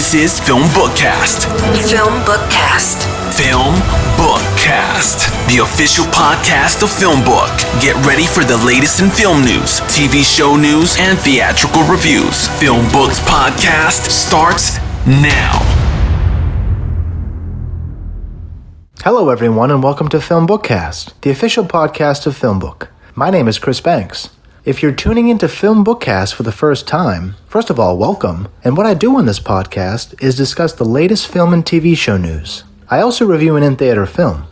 This is FilmBookCast. FilmBookCast. FilmBookCast, the official podcast of FilmBook. Get ready for the latest in film news, TV show news, and theatrical reviews. FilmBook's podcast starts now. Hello everyone and welcome to FilmBookCast, the official podcast of FilmBook. My name is Chris Banks. If you're tuning into FilmBookCast for the first time, first of all, welcome. And what I do on this podcast is discuss the latest film and TV show news. I also review an in-theater film.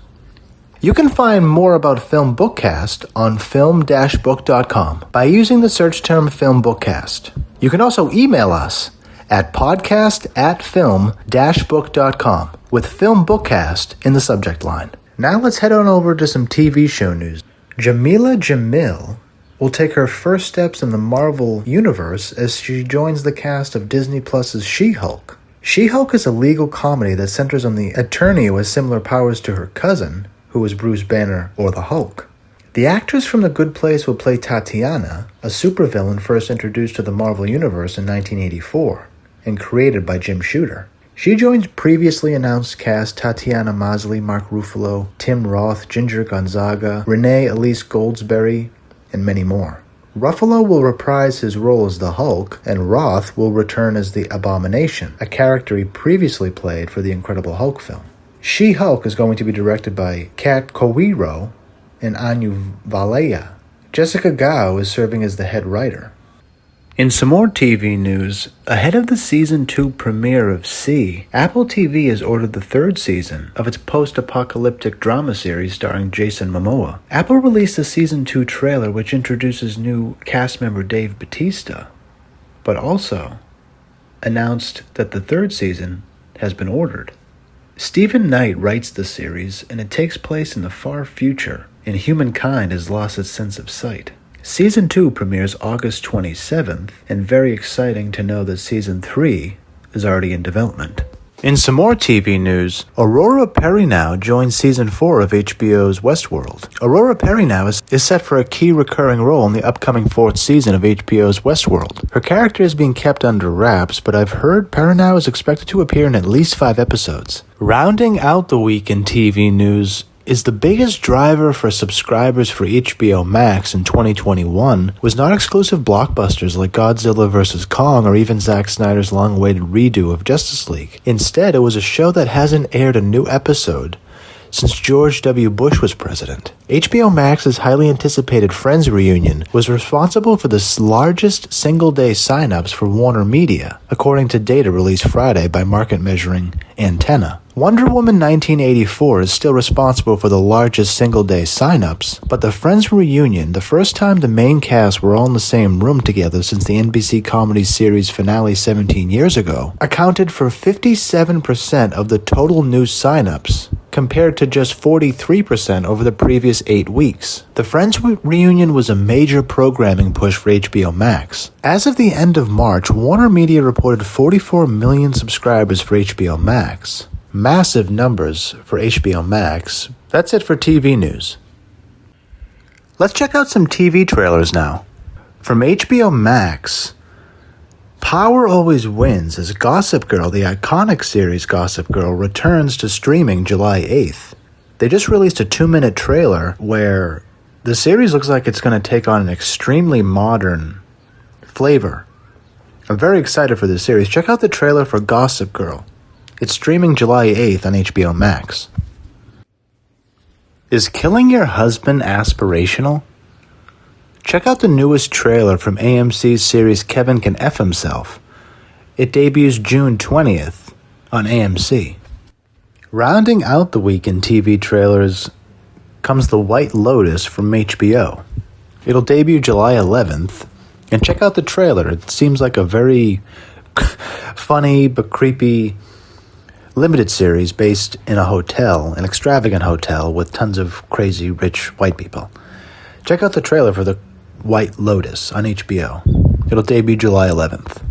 You can find more about FilmBookCast on film-book.com by using the search term FilmBookCast. You can also email us at podcast@film-book.com with FilmBookCast in the subject line. Now let's head on over to some TV show news. Jameela Jamil will take her first steps in the Marvel Universe as she joins the cast of Disney Plus's She-Hulk. She-Hulk is a legal comedy that centers on the attorney who has similar powers to her cousin, who is Bruce Banner or the Hulk. The actress from The Good Place will play Tatiana, a supervillain first introduced to the Marvel Universe in 1984 and created by Jim Shooter. She joins previously announced cast Tatiana Maslany, Mark Ruffalo, Tim Roth, Ginger Gonzaga, Renee Elise Goldsberry, and many more. Ruffalo will reprise his role as the Hulk, and Roth will return as the Abomination, a character he previously played for the Incredible Hulk film. She-Hulk is going to be directed by Kat Coiro and Anu Valea. Jessica Gao is serving as the head writer. In some more TV news, ahead of the Season 2 premiere of See, Apple TV has ordered the third season of its post-apocalyptic drama series starring Jason Momoa. Apple released a Season 2 trailer which introduces new cast member Dave Bautista, but also announced that the third season has been ordered. Stephen Knight writes the series, and it takes place in the far future, and humankind has lost its sense of sight. Season 2 premieres August 27th, and very exciting to know that Season 3 is already in development. In some more TV news, Aurora Perrineau joins Season 4 of HBO's Westworld. Aurora Perrineau is set for a key recurring role in the upcoming fourth season of HBO's Westworld. Her character is being kept under wraps, but I've heard Perrineau is expected to appear in at least 5 episodes. Rounding out the week in TV news is the biggest driver for subscribers for HBO Max in 2021 was not exclusive blockbusters like Godzilla vs. Kong or even Zack Snyder's long-awaited redo of Justice League. Instead, it was a show that hasn't aired a new episode since George W. Bush was president. HBO Max's highly anticipated Friends reunion was responsible for the largest single-day sign-ups for Warner Media, according to data released Friday by market-measuring Antenna. Wonder Woman 1984 is still responsible for the largest single-day sign-ups, but the Friends reunion, the first time the main cast were all in the same room together since the NBC comedy series finale 17 years ago, accounted for 57% of the total new sign-ups, compared to just 43% over the previous 8 weeks. The Friends reunion was a major programming push for HBO Max. As of the end of March, Warner Media reported 44 million subscribers for HBO Max. Massive numbers for HBO Max. That's it for TV news. Let's check out some TV trailers now. From HBO Max, Power Always Wins as Gossip Girl, the iconic series Gossip Girl, returns to streaming July 8th. They just released a 2-minute trailer where the series looks like it's going to take on an extremely modern flavor. I'm very excited for this series. Check out the trailer for Gossip Girl. It's streaming July 8th on HBO Max. Is killing your husband aspirational? Check out the newest trailer from AMC's series Kevin Can F Himself. It debuts June 20th on AMC. Rounding out the week in TV trailers comes The White Lotus from HBO. It'll debut July 11th, and check out the trailer. It seems like a very funny but creepy limited series based in a hotel, an extravagant hotel with tons of crazy rich white people. Check out the trailer for The White Lotus on HBO. It'll debut July 11th.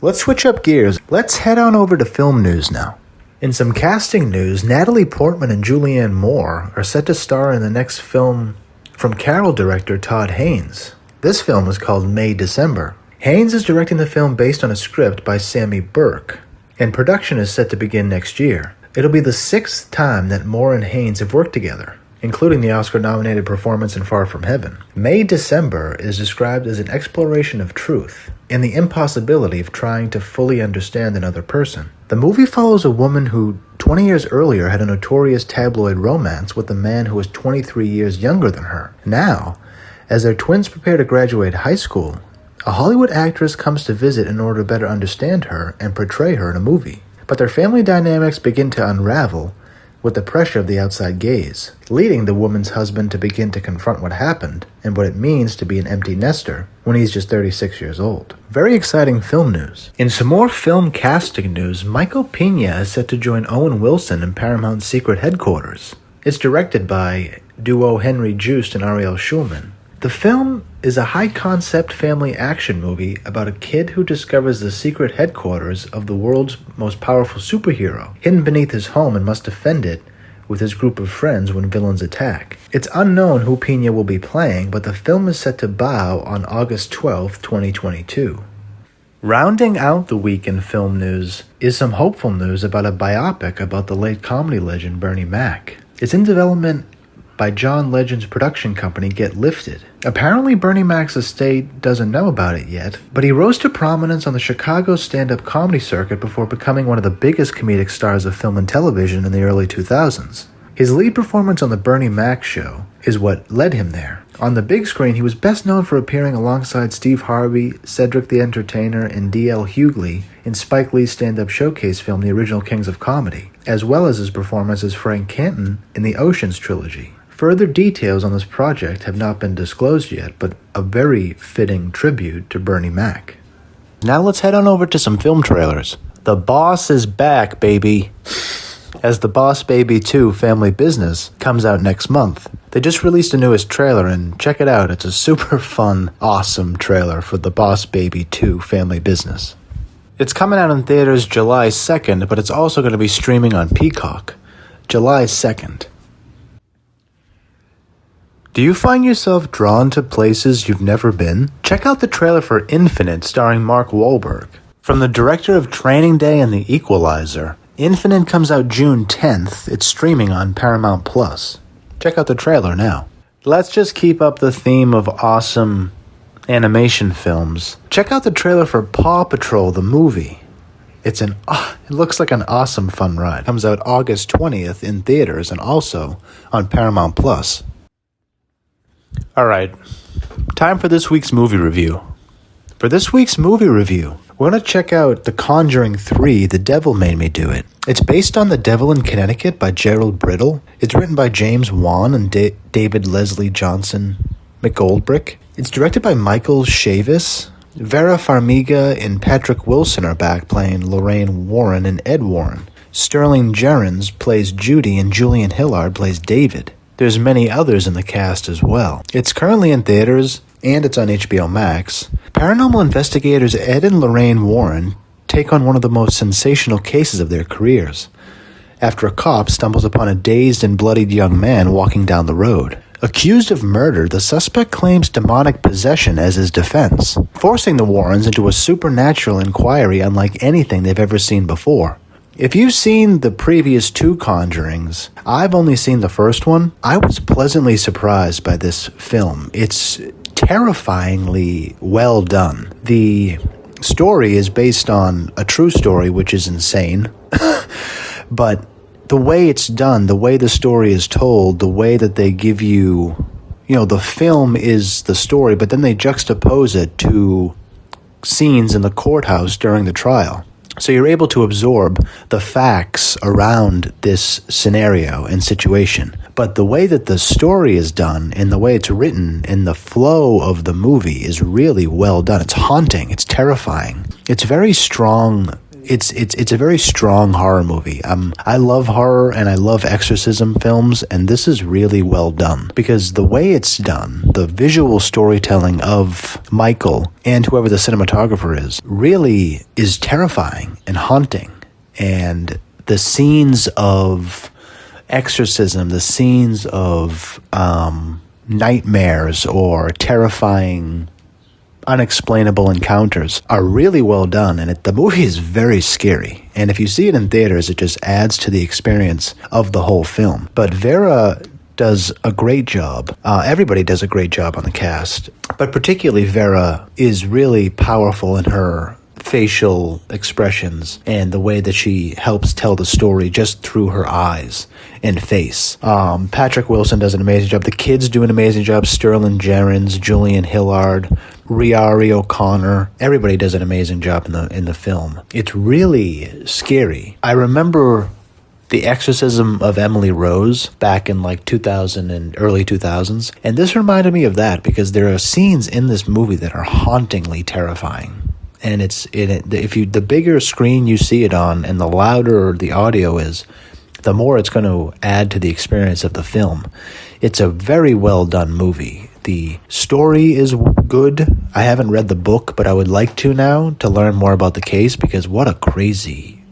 Let's switch up gears. Let's head on over to film news now. In some casting news, Natalie Portman and Julianne Moore are set to star in the next film from Carol director Todd Haynes. This film is called May December. Haynes is directing the film based on a script by Sammy Burke, and production is set to begin next year. It'll be the 6th time that Moore and Haynes have worked together, including the Oscar-nominated performance in Far From Heaven. May December is described as an exploration of truth and the impossibility of trying to fully understand another person. The movie follows a woman who 20 years earlier had a notorious tabloid romance with a man who was 23 years younger than her. Now, as their twins prepare to graduate high school, a Hollywood actress comes to visit in order to better understand her and portray her in a movie. But their family dynamics begin to unravel with the pressure of the outside gaze, leading the woman's husband to begin to confront what happened and what it means to be an empty nester when he's just 36 years old. Very exciting film news. In some more film casting news, Michael Pena is set to join Owen Wilson in Paramount's secret headquarters. It's directed by duo Henry Joost and Ariel Schulman. The film is a high-concept family action movie about a kid who discovers the secret headquarters of the world's most powerful superhero, hidden beneath his home, and must defend it with his group of friends when villains attack. It's unknown who Pena will be playing, but the film is set to bow on August 12, 2022. Rounding out the week in film news is some hopeful news about a biopic about the late comedy legend Bernie Mac. It's in development by John Legend's production company Get Lifted. Apparently Bernie Mac's estate doesn't know about it yet, but he rose to prominence on the Chicago stand-up comedy circuit before becoming one of the biggest comedic stars of film and television in the early 2000s. His lead performance on The Bernie Mac Show is what led him there. On the big screen, he was best known for appearing alongside Steve Harvey, Cedric the Entertainer, and D.L. Hughley in Spike Lee's stand-up showcase film The Original Kings of Comedy, as well as his performance as Frank Canton in the Ocean's trilogy. Further details on this project have not been disclosed yet, but a very fitting tribute to Bernie Mac. Now let's head on over to some film trailers. The Boss is back, baby! As The Boss Baby 2 Family Business comes out next month. They just released the newest trailer, and check it out. It's a super fun, awesome trailer for The Boss Baby 2 Family Business. It's coming out in theaters July 2nd, but it's also going to be streaming on Peacock. July 2nd. Do you find yourself drawn to places you've never been? Check out the trailer for Infinite starring Mark Wahlberg. From the director of Training Day and The Equalizer, Infinite comes out June 10th. It's streaming on Paramount+. Check out the trailer now. Let's just keep up the theme of awesome animation films. Check out the trailer for Paw Patrol, the movie. It looks like an awesome fun ride. Comes out August 20th in theaters and also on Paramount+. Alright, time for this week's movie review. For this week's movie review, we're going to check out The Conjuring 3, The Devil Made Me Do It. It's based on The Devil in Connecticut by Gerald Brittle. It's written by James Wan and David Leslie Johnson McGoldrick. It's directed by Michael Chaves. Vera Farmiga and Patrick Wilson are back playing Lorraine Warren and Ed Warren. Sterling Gerrans plays Judy and Julian Hillard plays David. There's many others in the cast as well. It's currently in theaters, and it's on HBO Max. Paranormal investigators Ed and Lorraine Warren take on one of the most sensational cases of their careers, after a cop stumbles upon a dazed and bloodied young man walking down the road. Accused of murder, the suspect claims demonic possession as his defense, forcing the Warrens into a supernatural inquiry unlike anything they've ever seen before. If you've seen the previous 2 Conjurings, I've only seen the first one. I was pleasantly surprised by this film. It's terrifyingly well done. The story is based on a true story, which is insane. But the way it's done, the way the story is told, the way that they give you, the film is the story, but then they juxtapose it to scenes in the courthouse during the trial. So you're able to absorb the facts around this scenario and situation. But the way that the story is done and the way it's written and the flow of the movie is really well done. It's haunting. It's terrifying. It's very strong. It's a very strong horror movie. I love horror and I love exorcism films, and this is really well done because the way it's done, the visual storytelling of Michael and whoever the cinematographer is, really is terrifying and haunting. And the scenes of exorcism, the scenes of nightmares or terrifying unexplainable encounters are really well done, and the movie is very scary. And if you see it in theaters, it just adds to the experience of the whole film. But Vera does a great job. Everybody does a great job on the cast, but particularly Vera is really powerful in her facial expressions and the way that she helps tell the story just through her eyes and face. Patrick Wilson does an amazing job. The kids do an amazing job. Sterling Gerrans, Julian Hillard, Ruairi O'Connor. Everybody does an amazing job in the film. It's really scary. I remember The Exorcism of Emily Rose back in like 2000 and early 2000s, and this reminded me of that because there are scenes in this movie that are hauntingly terrifying. And the bigger screen you see it on and the louder the audio is, the more it's going to add to the experience of the film. It's a very well done movie. The story is good. I haven't read the book, but I would like to now to learn more about the case, because what a crazy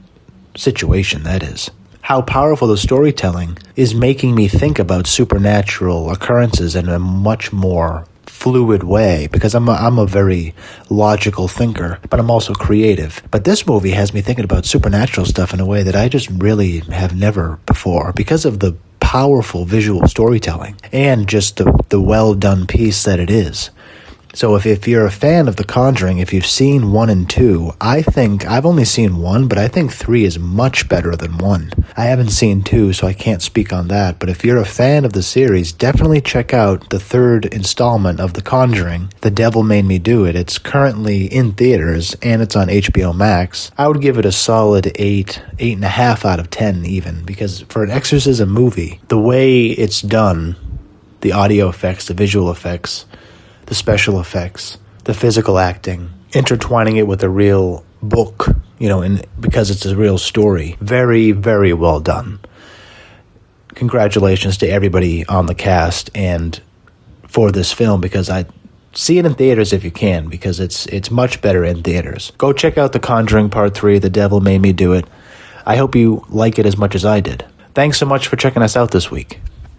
situation that is. How powerful the storytelling is making me think about supernatural occurrences in a much more fluid way, because I'm a very logical thinker, but I'm also creative. But this movie has me thinking about supernatural stuff in a way that I just really have never before, because of the powerful visual storytelling and just the well done piece that it is. So if you're a fan of The Conjuring, if you've seen 1 and 2, I think, I've only seen 1, but I think 3 is much better than 1. I haven't seen 2, so I can't speak on that, but if you're a fan of the series, definitely check out the 3rd installment of The Conjuring, The Devil Made Me Do It. It's currently in theaters, and it's on HBO Max. I would give it a solid 8.5 out of 10 even, because for an exorcism movie, the way it's done, the audio effects, the visual effects, the special effects, the physical acting, intertwining it with a real book, because it's a real story. Very, very well done. Congratulations to everybody on the cast and for this film, because I see it in theaters if you can, because it's much better in theaters. Go check out The Conjuring Part 3, The Devil Made Me Do It. I hope you like it as much as I did. Thanks so much for checking us out this week.